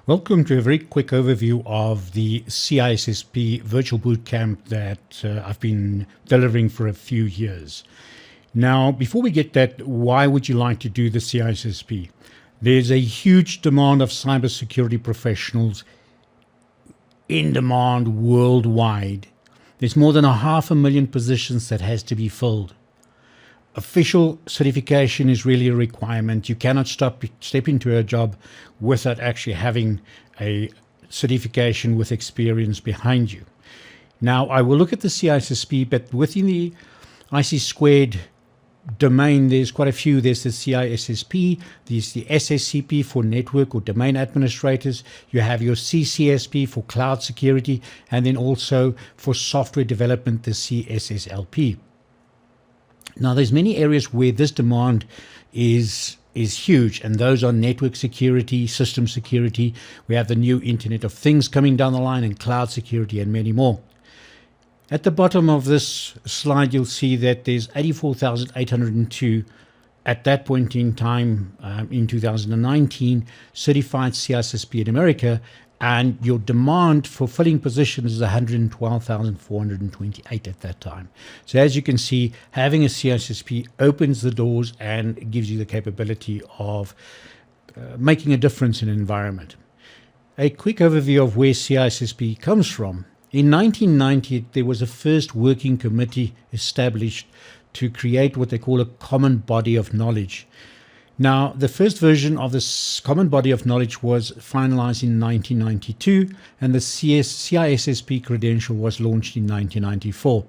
Welcome to a very quick overview of the CISSP virtual bootcamp that I've been delivering for a few years. Now, before we get that, why would you like to do the CISSP? There's a huge demand of cybersecurity professionals in demand worldwide. There's more than 500,000 positions that has to be filled. Official certification is really a requirement. You cannot step into a job without actually having a certification with experience behind you. Now, I will look at the CISSP, but within the IC squared domain, there's quite a few. There's the CISSP, there's the SSCP for network or domain administrators. You have your CCSP for cloud security, and then also for software development, the CSSLP. Now, there's many areas where this demand is huge, and those are network security, system security. We have the new Internet of Things coming down the line, and cloud security, and many more. At the bottom of this slide, you'll see that there's 84,802 at that point in time in 2019 certified CISSP in America, and your demand for filling positions is 112,428 at that time. So as you can see, having a CISSP opens the doors and gives you the capability of making a difference in an environment. A quick overview of where CISSP comes from. In 1990, there was a first working committee established to create what they call a common body of knowledge. Now, the first version of this common body of knowledge was finalized in 1992, and the CISSP credential was launched in 1994.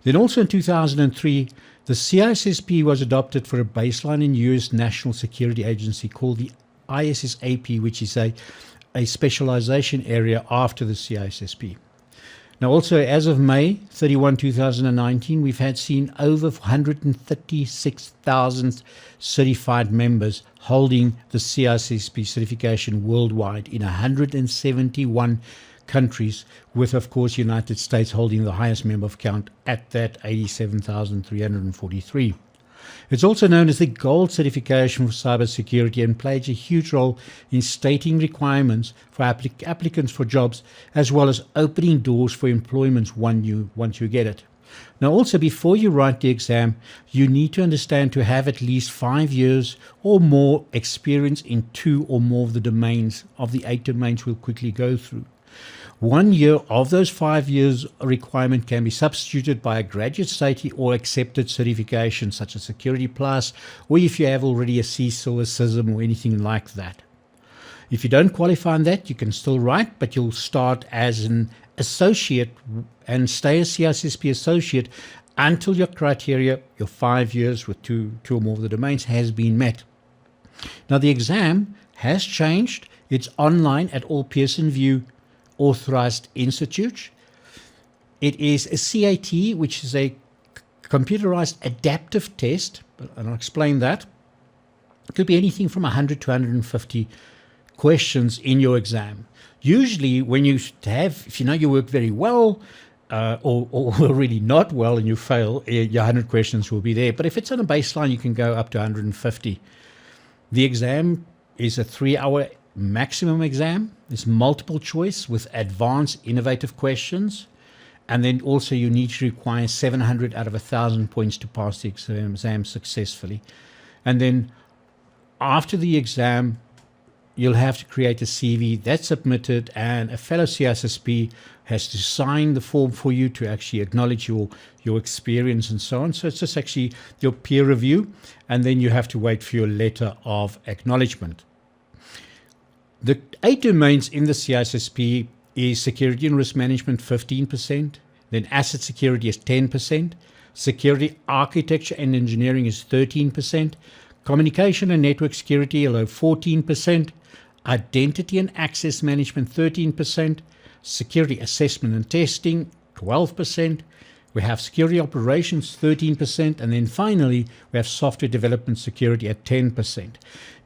Then also in 2003, the CISSP was adopted for a baseline in US National Security Agency called the ISSAP, which is a specialization area after the CISSP. Now, also, as of May 31, 2019, we've seen over 136,000 certified members holding the CISSP certification worldwide in 171 countries, with, of course, United States holding the highest member count at that 87,343. It's also known as the Gold Certification for Cybersecurity and plays a huge role in stating requirements for applicants for jobs, as well as opening doors for employment once you get it. Now, also, before you write the exam, you need to understand to have at least 5 years or more experience in 2 or more of the domains of the 8 domains we'll quickly go through. 1 year of those 5 years requirement can be substituted by a graduate state or accepted certification such as Security Plus, or if you have already a CISSP or a CISSP or anything like that. If you don't qualify on that, you can still write, but you'll start as an associate and stay a CISSP associate until your criteria, your 5 years with two or more of the domains, has been met. Now, the exam has changed. It's online at all Pearson VUE authorized institutes. It is a CAT, which is a computerized adaptive test, and I'll explain that. It could be anything from 100 to 150 questions in your exam. Usually when if you know you work very well or really not well and you fail, your 100 questions will be there. But if it's on a baseline, you can go up to 150. The exam is a 3-hour maximum exam. It's multiple choice with advanced innovative questions, and then also you need to require 700 out of 1,000 points to pass the exam successfully. And then after the exam, you'll have to create a CV that's submitted, and a fellow CISSP has to sign the form for you to actually acknowledge your experience and so on. So it's just actually your peer review, and then you have to wait for your letter of acknowledgement. The 8 domains in the CISSP is security and risk management, 15%. Then asset security is 10%. Security architecture and engineering is 13%. Communication and network security, 14%. Identity and access management, 13%. Security assessment and testing, 12%. We have security operations, 13%. And then finally, we have software development security at 10%.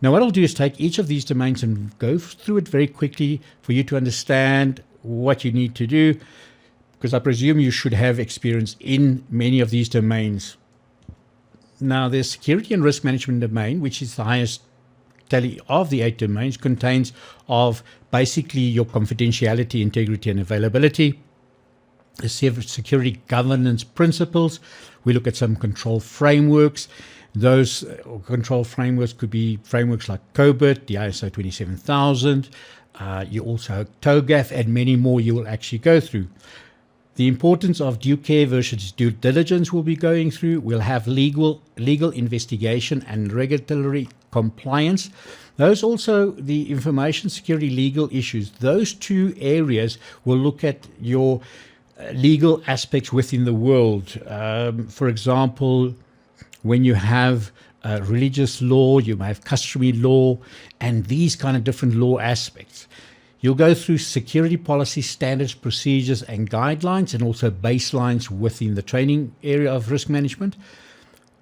Now, what I'll do is take each of these domains and go through it very quickly for you to understand what you need to do, because I presume you should have experience in many of these domains. Now, there's security and risk management domain, which is the highest tally of the 8 domains contains of basically your confidentiality, integrity, and availability, the security governance principles. We look at some control frameworks. Those control frameworks could be frameworks like COBIT, the ISO 27000. You also have TOGAF and many more you will actually go through. The importance of due care versus due diligence will be going through. We'll have legal investigation and regulatory compliance. Those also the information security legal issues. Those two areas will look at your legal aspects within the world. For example, when you have religious law, you may have customary law, and these kind of different law aspects. You'll go through security policy, standards, procedures, and guidelines, and also baselines within the training area of risk management.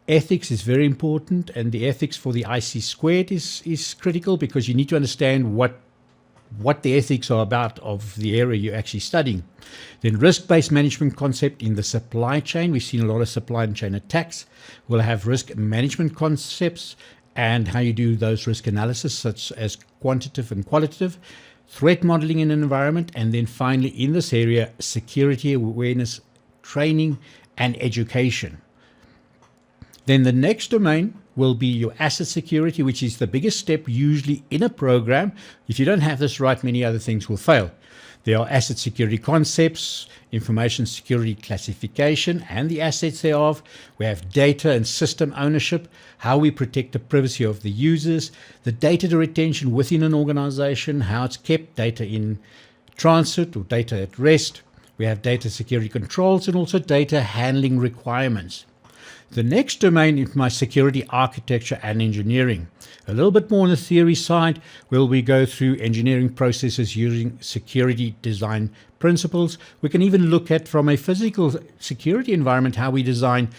Ethics is very important, and the ethics for the IC squared is critical, because you need to understand what the ethics are about of the area you're actually studying. Then risk-based management concept in the supply chain. We've seen a lot of supply chain attacks. We'll have risk management concepts and how you do those risk analysis, such as quantitative and qualitative. Threat modeling in an environment, and then finally in this area, security awareness, training, and education. Then the next domain will be your asset security, which is the biggest step usually in a program. If you don't have this right, many other things will fail. There are asset security concepts, information security classification, and the assets thereof. We have data and system ownership, how we protect the privacy of the users, the data retention within an organization, how it's kept, data in transit or data at rest. We have data security controls and also data handling requirements. The next domain is my security architecture and engineering. A little bit more on the theory side, where we go through engineering processes using security design principles. We can even look at, from a physical security environment, how we design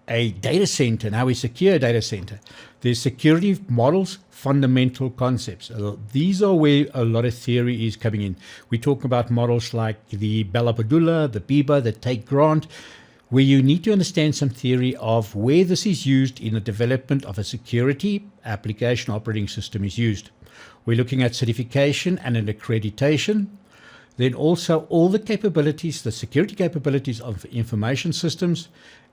a data center and how we secure a data center. There's security models, fundamental concepts. These are where a lot of theory is coming in. We talk about models like the Bella Padula, the BIBA, the Take Grant, where you need to understand some theory of where this is used in the development of a security application operating system is used. We're looking at certification and an accreditation. Then also all the capabilities, the security capabilities of information systems,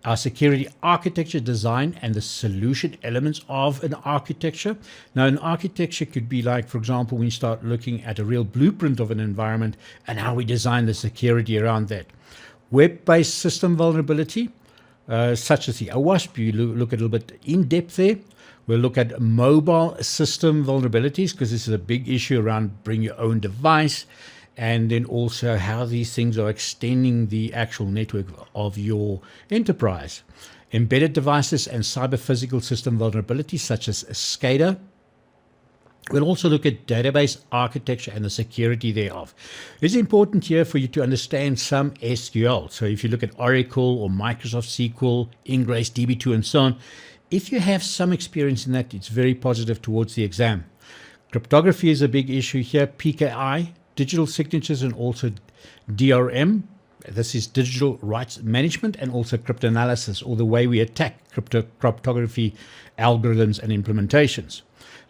our security architecture design, and the solution elements of an architecture. Now, an architecture could be like, for example, when you start looking at a real blueprint of an environment and how we design the security around that. Web-based system vulnerability, such as the OWASP, you look at a little bit in depth there. We'll look at mobile system vulnerabilities, because this is a big issue around bring your own device, and then also how these things are extending the actual network of your enterprise. Embedded devices and cyber physical system vulnerabilities, such as SCADA. We'll also look at database architecture and the security thereof. It's important here for you to understand some SQL. So if you look at Oracle or Microsoft SQL, Ingress, DB2, and so on, if you have some experience in that, it's very positive towards the exam. Cryptography is a big issue here. PKI, digital signatures, and also DRM. This is digital rights management, and also cryptanalysis, or the way we attack cryptography algorithms and implementations.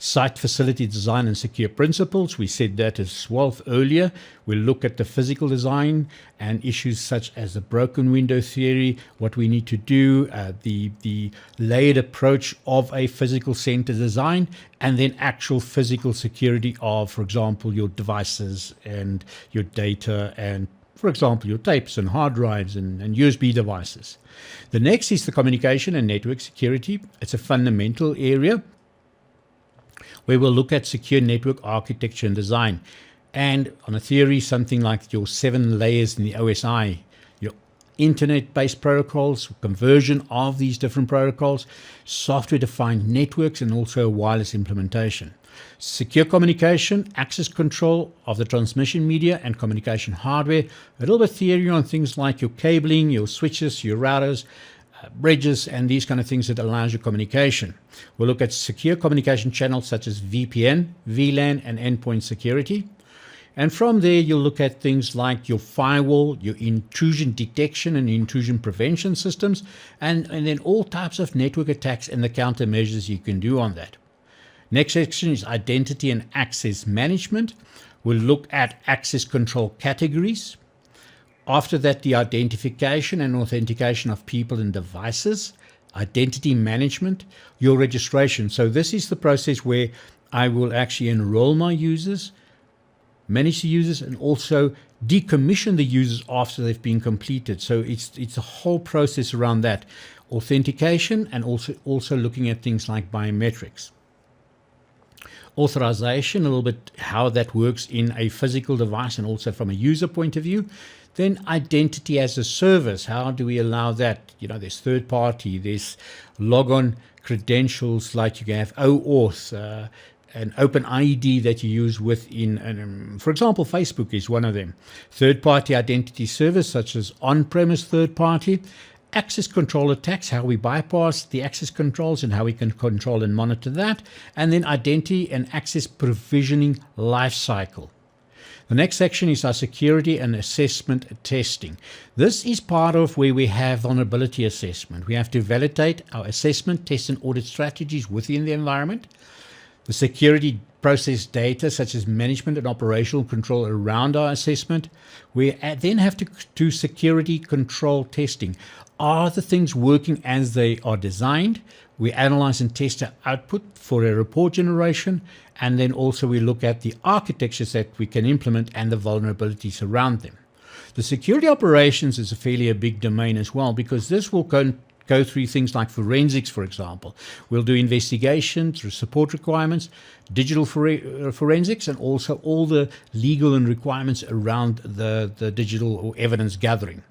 Site facility design and secure principles. We said that as well earlier. We'll look at the physical design and issues such as the broken window theory, what we need to do, the layered approach of a physical center design, and then actual physical security of, for example, your devices and your data, and for example, your tapes and hard drives and USB devices. The next is the communication and network security. It's a fundamental area where we'll look at secure network architecture and design. And on a theory, something like your 7 layers in the OSI, your internet-based protocols, conversion of these different protocols, software-defined networks, and also wireless implementation. Secure communication, access control of the transmission media and communication hardware. A little bit of theory on things like your cabling, your switches, your routers, bridges, and these kind of things that allows your communication. We'll look at secure communication channels such as VPN, VLAN, and endpoint security. And from there, you'll look at things like your firewall, your intrusion detection and intrusion prevention systems, and then all types of network attacks and the countermeasures you can do on that. Next section is identity and access management. We'll look at access control categories. After that, the identification and authentication of people and devices, identity management, your registration. So this is the process where I will actually enroll my users, manage the users, and also decommission the users after they've been completed. So it's a whole process around that. Authentication, and also looking at things like biometrics. Authorization, a little bit how that works in a physical device and also from a user point of view. Then identity as a service, how do we allow that? You know, there's third party, there's logon credentials, like you can have OAuth, an open ID that you use within, for example, Facebook is one of them. Third party identity service, such as on-premise third party. Access control attacks, how we bypass the access controls and how we can control and monitor that. And then identity and access provisioning lifecycle. The next section is our security and assessment testing. This is part of where we have vulnerability assessment. We have to validate our assessment, test, and audit strategies within the environment. The security process data, such as management and operational control around our assessment. We then have to do security control testing. Are the things working as they are designed? We analyze and test our output for a report generation, and then also we look at the architectures that we can implement and the vulnerabilities around them. The security operations is a big domain as well, because this will go through things like forensics, for example. We'll do investigation through support requirements, digital forensics, and also all the legal and requirements around the digital or evidence gathering.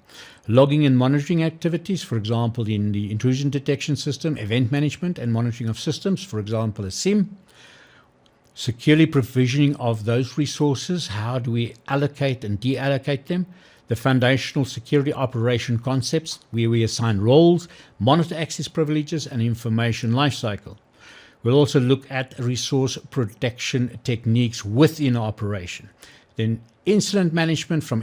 Logging and monitoring activities, for example, in the intrusion detection system, event management and monitoring of systems, for example, a SIM. Securely provisioning of those resources, how do we allocate and deallocate them? The foundational security operation concepts, where we assign roles, monitor access privileges, and information lifecycle. We'll also look at resource protection techniques within operation. Then incident management, from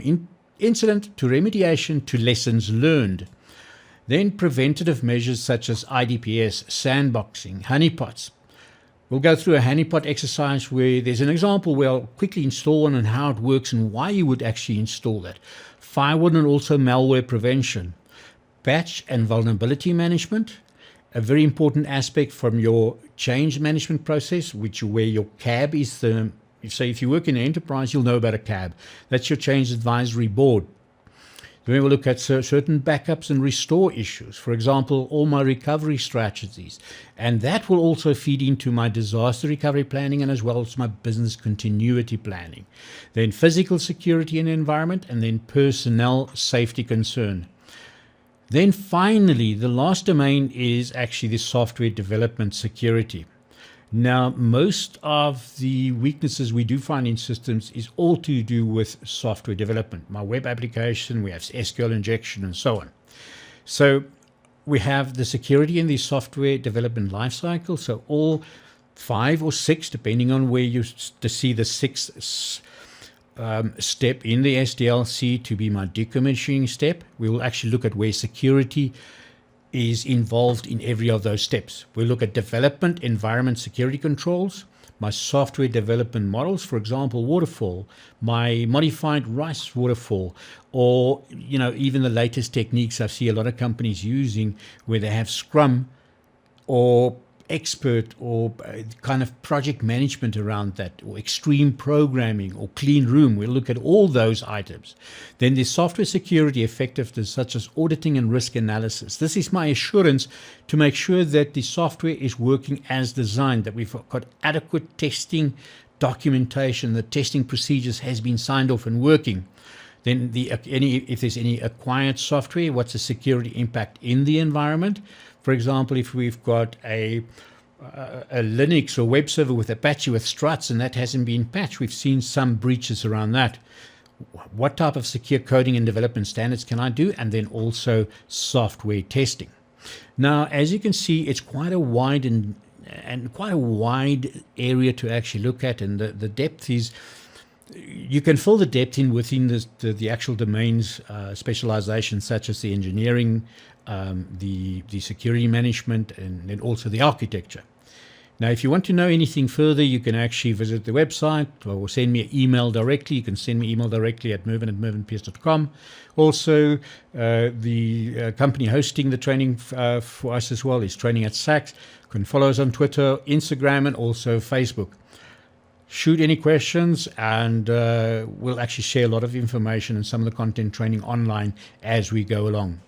incident to remediation to lessons learned. Then preventative measures such as IDPS, sandboxing, honeypots. We'll go through a honeypot exercise where there's an example where I'll quickly install one and how it works and why you would actually install that. Firewall and also malware prevention. Patch and vulnerability management, a very important aspect from your change management process, where your CAB is the, say if you work in an enterprise, you'll know about a CAB. That's your change advisory board. Then we'll look at certain backups and restore issues. For example, all my recovery strategies. And that will also feed into my disaster recovery planning and as well as my business continuity planning. Then physical security and environment, and then personnel safety concern. Then finally, the last domain is actually the software development security. Now, most of the weaknesses we do find in systems is all to do with software development. My web application, we have SQL injection and so on. So we have the security in the software development lifecycle. So all 5 or 6, depending on where you see the 6th step in the SDLC to be my decommissioning step. We will actually look at where security is involved in every of those steps. We'll look at development, environment, security controls, my software development models, for example, waterfall, my modified RICE waterfall, or even the latest techniques I see a lot of companies using where they have Scrum or expert or kind of project management around that, or extreme programming or clean room. We'll look at all those items. Then the software security effectiveness, such as auditing and risk analysis. This is my assurance to make sure that the software is working as designed, that we've got adequate testing documentation, the testing procedures has been signed off and working. Then if there's any acquired software, what's the security impact in the environment? For example, if we've got a Linux or web server with Apache with struts and that hasn't been patched, we've seen some breaches around that. What type of secure coding and development standards can I do? And then also software testing. Now, as you can see, it's quite a wide and quite a wide area to actually look at, and the depth is, you can fill the depth in within the actual domains, specialization such as the engineering, the security management, and then also the architecture. Now, if you want to know anything further, you can actually visit the website or send me an email directly. You can send me email directly at mervyn@mervynpearce.com. Also, the company hosting the training for us as well is Training at SACS. You can follow us on Twitter, Instagram, and also Facebook. Shoot any questions, and we'll actually share a lot of information and some of the content training online as we go along.